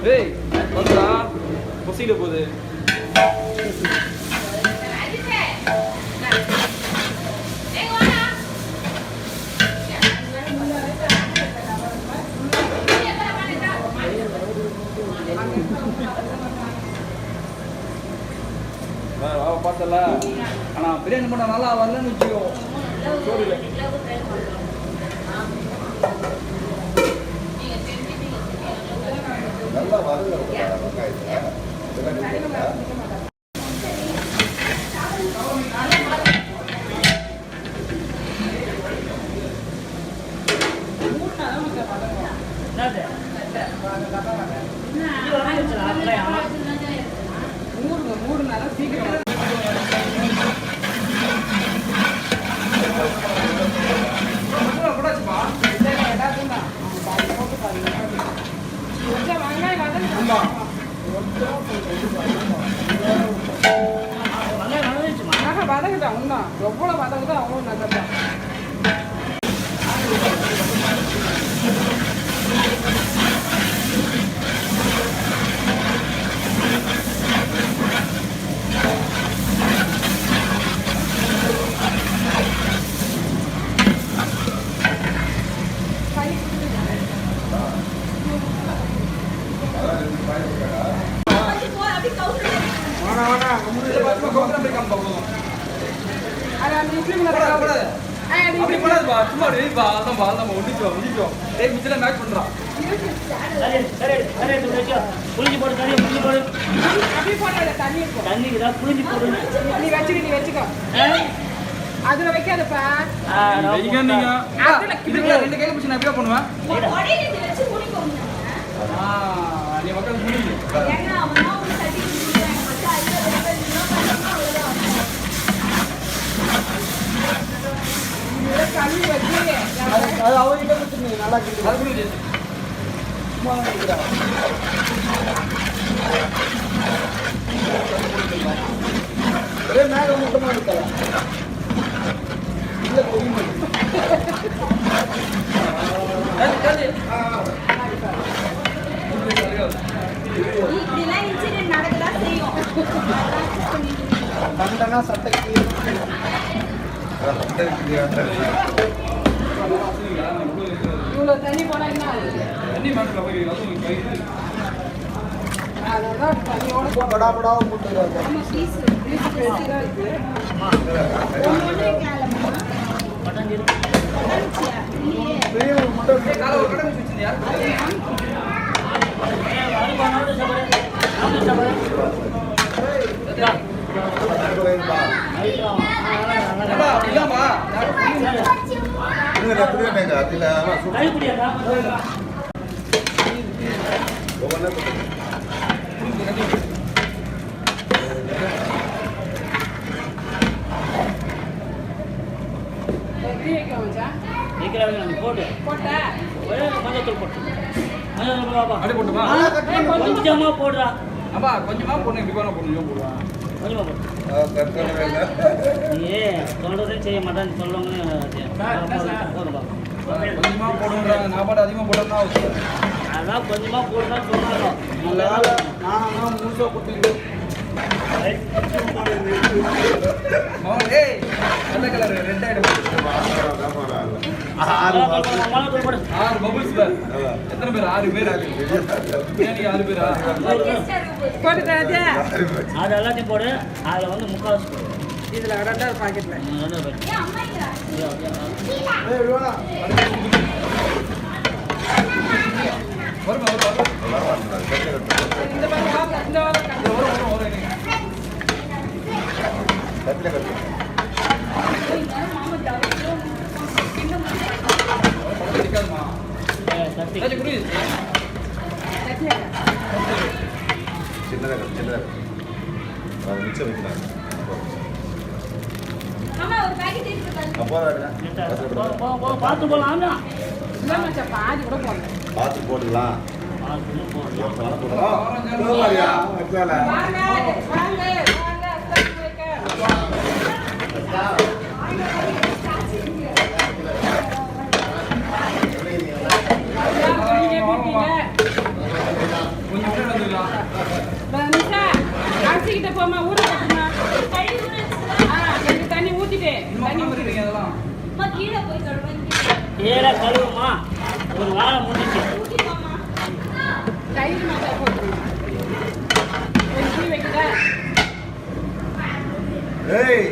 டேய் வந்துடா பொசியில போகுது. பார்த்தல ஆனா பிரியாணி பண்ண நல்லா வரலன்னு வச்சுக்கோ. சோறுல நல்லா வரல வெங்காயத்தை. என்னது? இது வாங்கிச்சா? அப்படியே சீக்கிரம் கூடாச்சுப்பா. வதக்கிட்டான் இன்னும் எவ்வளோ வதக்குதோ அவ்வளோ நல்லதான். அப்படி பண்ணாதுப்பா. சும்மா அதான் ஒண்டிச்சோம். டேய் மிச்சல மேட்ச் பண்றான். புளிஞ்சு போடு, தண்ணி புளிஞ்சு போடு. தண்ணி தான் புளிஞ்சு போடு. நீ வச்சுக்கோ அதுல வைக்காதப்பா. நீங்க இதுல ரெண்டு கையில பிடிச்சி நான் எப்படியா பண்ணுவேன்? நீ மக்கள் முடிஞ்சு அது அவர்கிட்ட வச்சுருந்தீங்க நல்லா இருக்குது. அது முடிஞ்சு சும்மா இருக்கிறா ஒரே மேக மூட்டமாக இருக்கலாம். இல்லை தெரியுமா இப்படிலாம் இன்சிடென்ட் நடக்கதான் செய்யும். தண்டனா சட்டைக்கு இவ்வளோ தண்ணி போனால் என்ன ஆகுது? தண்ணி மாட்டில் போய் அதுவும் கை அதெல்லாம் தண்ணியோட படாபடாவை போட்டுருக்காங்க. பீஸ் பேசி தான் இருக்குது. பெரிய ஒரு முட்டை காலை ஒரு கடை வச்சுருந்தியா? இல்லாமா கைப்பிடியாடா வைக்கிறாங்க நீ போட்டு மஞ்சத்தூள் போட்டு மஞ்சத்தூள் பாப்பா அப்படியே போட்டுமா கொஞ்சமா போடுறா அப்பா கொஞ்சமா போடணும் இப்படி போனா போடணும் போடுவா கொஞ்சமா போடு நீ சொல்றதே செய்ய மாட்டேன்னு சொல்லுவாங்க கொஞ்சமா போடுன்றாங்க நான் பாட்டு அதிகமாக போட்டோம்னா அதான் கொஞ்சமா போடுறா சொன்னாங்க நான் முழுசாக கொடுத்துருக்கேன் ஏய் நல்ல கலர் ரெட் ஆயிடும் 6 பபுள்ஸ் பேர் எத்தனை பேர் 6 பேர் நீங்க 6 பேரா அது எல்லாத்தையும் போடு அதில் வந்து முக்கால்வாசி போடு இதில் 2வது பாக்கெட்டில் வருமா சட்டி குடி மாமா ஒரு பாக்கெட் இருக்கு பார்த்து போகலாம் பாதி கூட போடல பார்த்து போடலாம் அரிசிக்கிட்ட போமா ஊற போட்டுமா தண்ணி ஊத்திட்டு தண்ணி ஊத்திட்டு அதெல்லாம் கீழே போய் சொல்றேன் ஏடா கழுவுமா ஒரு வாரம் முடிஞ்சு தயிர் மாட்டா போட்டுருமா ஒரு டீ வைக்கிறா ஏய்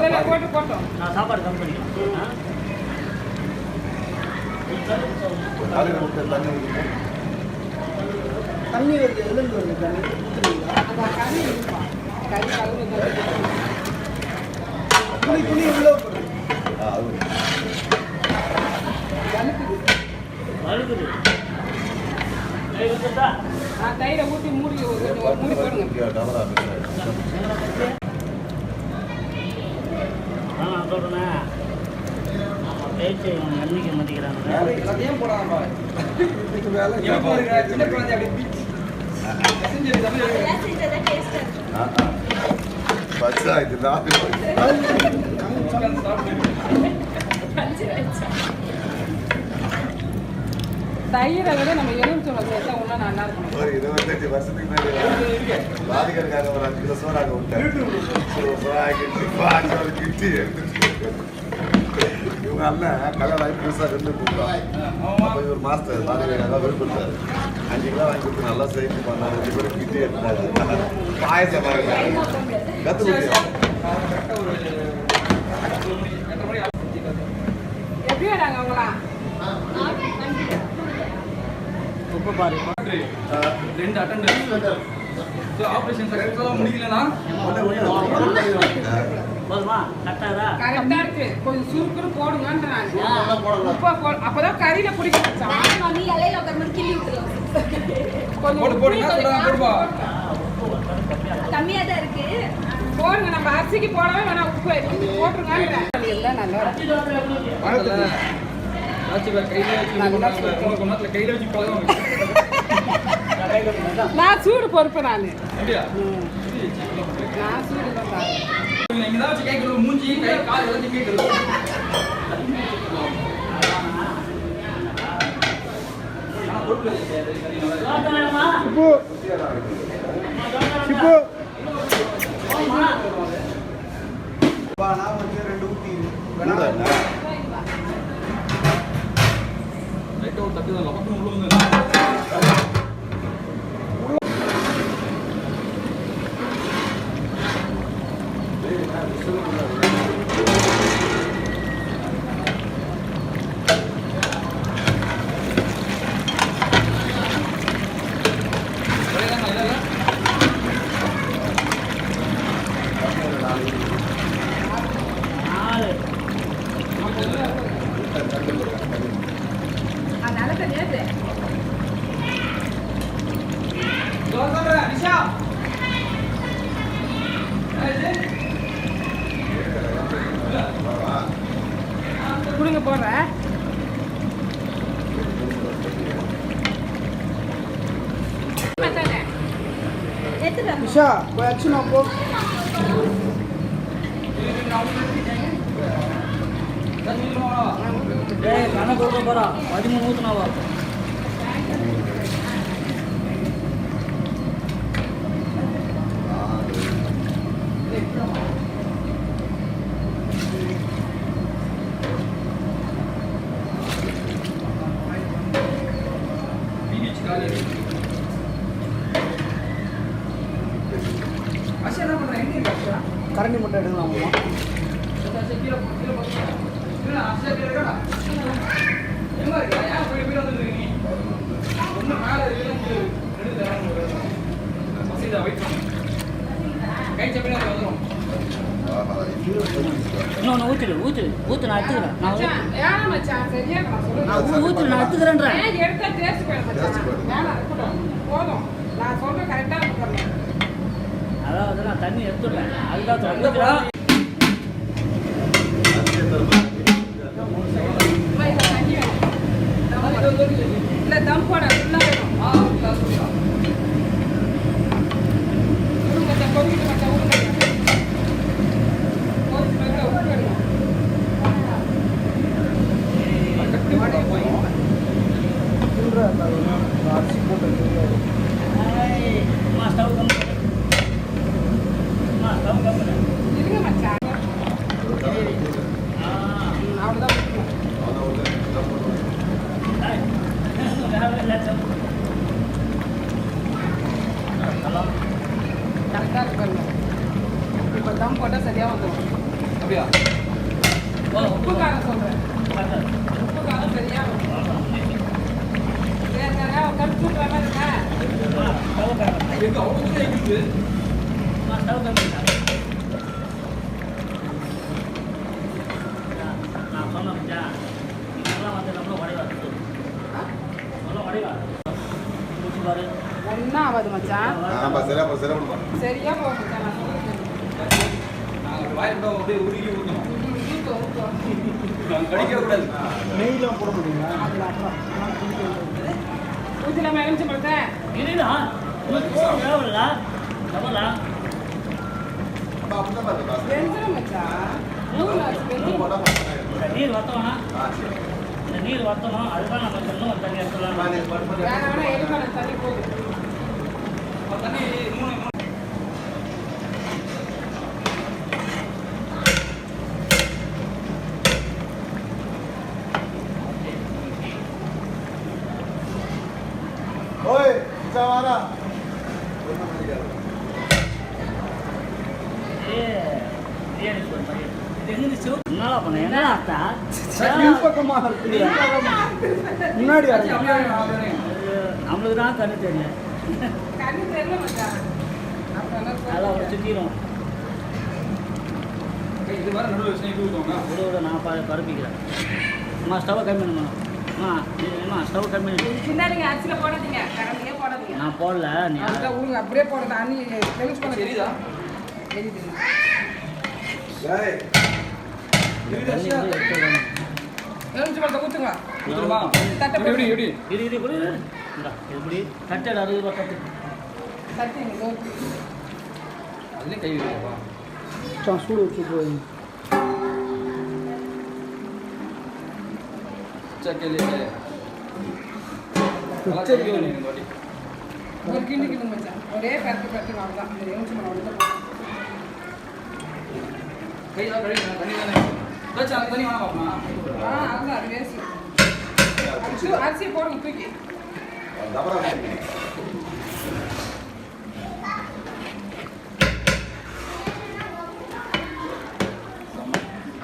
இல்லை போட்டு போட்டோம் நான் சாப்பாடு கம்மி பண்ணிக்கிறேன் தண்ணி வருது எதுலேருந்து வருது தண்ணி ஊற்றுறீங்களா அந்த கறி இருப்பா கறி கலந்து துணி உள்ள போடுறேன் வழுக்குது கை வந்துட்டா தயிரை ஊற்றி மூடி ஒரு மூடி போடுங்க நான் சொல்கிறேன் நம்ம பேச்சு மன்னிக்க மாட்டேங்கிறாங்க எல்லாத்தையும் போடாம சின்ன குழந்தை அப்படி செஞ்சு தமிழ் அதெல்லாம் செஞ்சதா டேஸ்டா இருக்கு பச்சா இதுதான் தயிரை விட நம்ம எலுமிச்சம்பழம் சேர்த்தா இன்னும் நல்லா இருக்கும் ஒரு 25 வருஷத்துக்கு முன்னாடி பாதிக்கிறதுக்காக ஒரு 5 கிலோ சோறாக விட்டேன் சோறாக கிட்டி எடுத்துட்டு இவங்க அண்ணன் கல்யாணம் ஆகி புதுசாக ரெண்டு கூப்பிடுவாங்க அப்போ இவர் மாஸ்டர் பாதிக்கிறதுக்காக விருப்பத்தார் 5 கிலோ வாங்கி கொடுத்து நல்லா சேர்த்து பண்ணார் 2 பேரும் கிட்டி எடுத்தாங்க பாயசம் கற்று கொடுத்தோம் எப்படி வராங்க அவங்களா உப்பு பாரு ரெண்டு அட்டெண்டர் ஆபரேஷன் சக்ஸஸ்ஃபுல்லா முடிக்கலனா போதுமா கரெக்டாதா கரெக்டா இருக்கு கொஞ்சம் சுருக்குன்னு போடுங்கன்ற நான் உப்பா அப்பதான் கறியில பிடிக்கும் மம்மி இலையில உட்கார்ந்து கிள்ளி விட்டுலாம் போடு போடு என்ன சொல்றாங்க போடுப்பா கம்மியா தான் இருக்கு போடுங்க நம்ம அரிசிக்கு போடவே வேணாம் உப்பு போட்டுருங்கன்ற எல்லாம் நல்லா இருக்கும் ஆச்சு கையில வச்சு கொஞ்ச நேரத்துல கையில வச்சு பழகும் நான் சூடு பொறுப்பு நான் அப்படியா நான் சூடு தான் இங்க தான் வச்சு கேக்குறது மூஞ்சி கை கால் எல்லாத்தையும் கேக்குறது சிப்பு சிப்பு நான் வந்து 2 ஊத்தி லைட்டா ஒரு தட்டு தான் லபக்கு உள்ள வந்து 4 அதனால தெரியாது. நிஷா குடுங்க போடுறேன். நிஷா போய் அச்சுனா போ. ஏய் கணக்கு கொடுக்க போறா 13 ஊத்துனாவா அஷா என்ன பண்றேன்? எங்க இருக்கு அஷா? கரண்டி மட்டும் எடுக்கலாம் மாமா. அஷா கீழே போட்டு அஷா கீழே இருக்கா? எங்க இருக்கா? ஏன் போய் போய் வந்துருக்கீங்க? ஒண்ணு மேல இருக்கு மசீதா வெயிட் பண்ணு. கை சப்பினா வந்துரும். இன்னொன்று ஊத்து நான் எடுத்துக்கிறேன் ஏன் மச்சான் சரியா நான் சொல்றேன். நான் ஊத்து நான் எடுத்துக்கிறேன்றேன் ஏன் எடுத்தா டேஸ்ட் போயிடும் மச்சான். வேணாம் இருக்கட்டும். போதும். நான் சொல்றேன் கரெக்டா இருக்கணும். அதாவது நான் தண்ணி எடுத்துடுறேன் அதுதான் ஊத்துறேன் தண்ணி வேணும். இல்ல தம் போட ஃபுல்லா வேணும். மச்சான் கொதிக்கிட்டு மச்சான் ஊருங்க. கொதிச்சு வைக்க ஊரு வேணும். சில்லற அரிசி போட்டு ஸ்டவ் கம்மி ஸ்டவ் கம்மி இருங்க மச்சான். அவ்வளோதான் பிடிக்கும். கரெக்டாக இருக்கணும். இப்போ தம் போட்டால் சரியாக வந்துடும். அப்படியா? உப்பு காரம் சொல்கிறேன். உப்பு காரம் சரியாக வரும். சரி சரியா கருத்து விட்ற மாதிரி இருக்கா? எங்க அவ்வளோ தூரம் இருக்குது? ஸ்டவ் கம்மி நான் சொன்ன பத்தியா இதெல்லாம் வந்து நம்மளும் உடைவாரு நம்மளும் உடைவாரு முடிச்சு பாரு ஒன்றும் ஆகாது மச்சான். சரியா போகும் மச்சான். நான் சொல்கிறேன். நாங்கள் வாயில் கூட அப்படியே உருகி ஊற்றணும். ஊற்றும் ஊற்றும். நாங்கள் கடிக்கவே கூடாது. நெய்லாம் போட முடியுங்களா? அதில் அப்புறம் ஊற்றிலாம எலுமிச்சு பழத்தை இல்லைடா எவ்வளோடா எவ்வளோடா வெந்துடும் மச்சான். ஊரில் வச்சு வெந்துடும். இந்த நீர் வத்தோம்னா இந்த நீர் வத்தணும் அதுதான் நம்ம இன்னும் தண்ணி எடுத்துலாம் வேணா எலுமிச்சை தண்ணி போகுது. தண்ணி 3 ஓய் சவாரா பிரியாணி போய் மாதிரி இது எங்கே சிவப்பு என்னடா பண்ண என்னடா அத்தா பக்கமாக இருக்குது. முன்னாடி ஆச்சு, அப்படியே அப்படியே. நம்மளுக்கு தான் கண்ணு தெரியும் கண்ணு தெரியல மச்சான். அதெல்லாம் ஒரு சுற்றிடும் இது வர நடுவில் வச்சு இப்படி ஊற்றுவாங்க. விட நான் பரப்பிக்கிறேன் அம்மா ஸ்டவ்வை கம்மி பண்ணணும் அம்மா ஸ்டவ் கம்மி பண்ணு. பின்னாடிங்க அரிசியில் போடாதீங்க. கரண்டியே போடாதீங்க. நான் போடல நீ அதுதான் ஊருங்க அப்படியே போடுறது. அண்ணி தெளிச்சு பண்ண சரிதா? தெரியுது. டேய் தண்ணி வந்து எடுத்துக்கணும் எலுமிச்சு பழத்தை ஊற்றுங்க. ஊற்றுமா? தட்டை எப்படி எப்படி இது இது இப்படி இந்தா எப்படி கட்டடா 60 ரூபா கட்டு தட்டிங்க தோற்று. அதுலேயும் கை வைக்கப்பா. சூடு வச்சு போய் சக்கையிலே ஒரு கிண்டி கிண்டு மச்சான். ஒரே கட்டு அவ்வளோதான். இந்த எலுமிச்சு பழம் அவ்வளோதான். கையெல்லாம் கழுவி தண்ணி தானே வச்சு அந்த தண்ணி வேணாம் பாப்பா. அதுதான் அது வேஸ்ட். அரிசியை போடுங்க தூக்கி. டபரா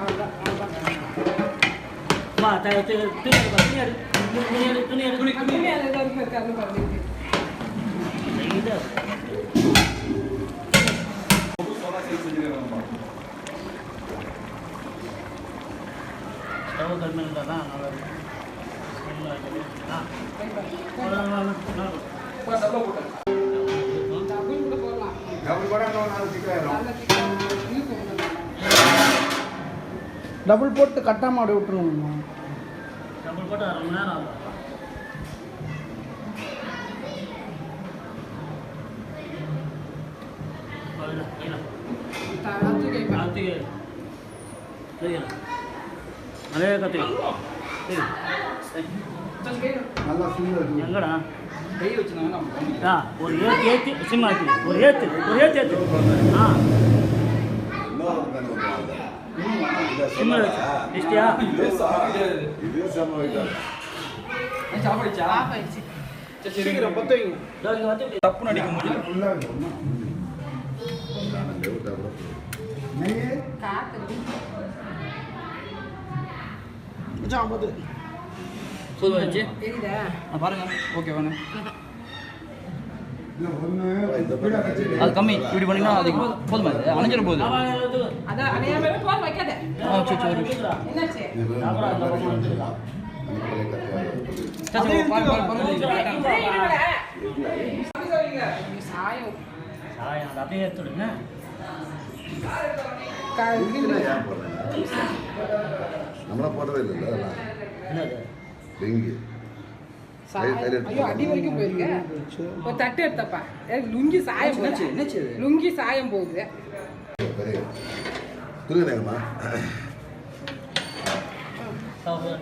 அவ்வளோதான் அவ்வளோதான். அம்மா துணி எடு துணி அது வரைக்கும் இருக்காது பாருங்க. இது ஸ்டவ் கம்மி இருந்தால் தான் நல்லா இருக்கும். டபுள் கூட போடலாம். டபுள் கூட இன்னும் 4 சிக்கன் நல்ல சிக்கன் இழுப்பு கொண்டு டபுள் போட்டு கட்டாமல் அப்படியே விட்டுருவோம்மா. டபுள் போட்டு 1/2 மணி நேரம் ஆகும். அதே கத்தி நல்லா சின்ன எங்கடா கை வச்சுனாங்க நம்ம ஆ ஒரு ஏற்றி சிம் ஆக்கி ஒரு ஏற்று ஆ சிம்மில் வச்சு இஷ்டியா இது செம்ம வைட்டாங்க சாப்பிடுச்சா ஆஃபாயிடுச்சு. சரி சீக்கிரம் பத்து வைங்க இங்கே வந்து தப்புன்னு அடிக்க முடியல காத்து போதும் வச்சு தெரியுதா? பாருங்க ஓகே வேணா இந்த அது கம்மி இப்படி பண்ணீங்கன்னா அது போதுமா இது அணைஞ்சிட போகுது அதான் அணையாம போன் வைக்காத. சரி சரி என்னாச்சு? சரி பாருங்க சாயம் அதை அப்படியே எடுத்துடுங்க நம்மளா போடுறதே இல்லை அதெல்லாம் என்னது டெங்கி ஐயோ அடி வரைக்கும் போயிருக்க. ஒரு தட்டு எடுத்தப்பா லுங்கி சாயம் போகுது. என்னாச்சு லுங்கி சாயம் போகுது. துருங்கம்மா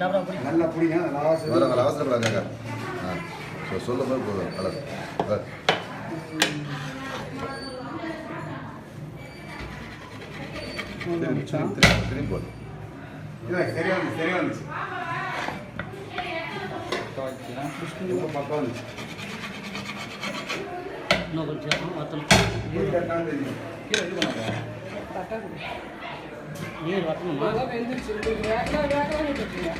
டபரா பிடி நல்லா பிடிங்க வர அவசரப்படாங்க சொல்லும் போது போதும் கலர் திரும்பி போடும் சரியா இருந்துச்சு ரொம்ப பக்கம் இருந்துச்சு இன்னும் கொஞ்சம் வத்தணும் கீழே இது பண்ணாங்க தட்டா கொடு. நீர் வத்தணுமா அதான் வெந்துருச்சு. வேகமாக விட்டுருக்கீங்க.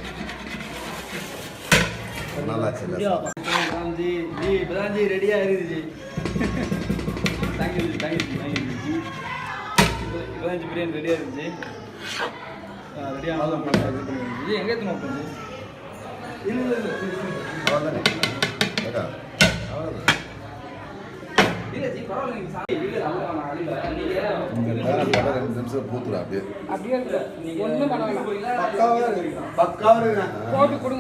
நல்லா இல்லை ஜி ஜி இப்பதான் ஜி ரெடியா இருக்குது ஜி தேங்க்யூ ஜி இப்பதான் ஜி பிரியாணி ரெடியா இருந்துச்சு ரெடியா ஜி எங்க எத்தனை போகுது இல்லை அவ்வளோதானே அவ்வளோதான் இல்லை ஜி பரவாயில்ல நீங்க இல்லை அவ்வளோ அடியில் இந்த 2 நிமிஷம் பூத்துரும் அப்படியே அப்படியே இருக்கு. ஒண்ணும் பண்ண வேணாம். பக்காவாக பக்காவாக போட்டு கொடுங்க.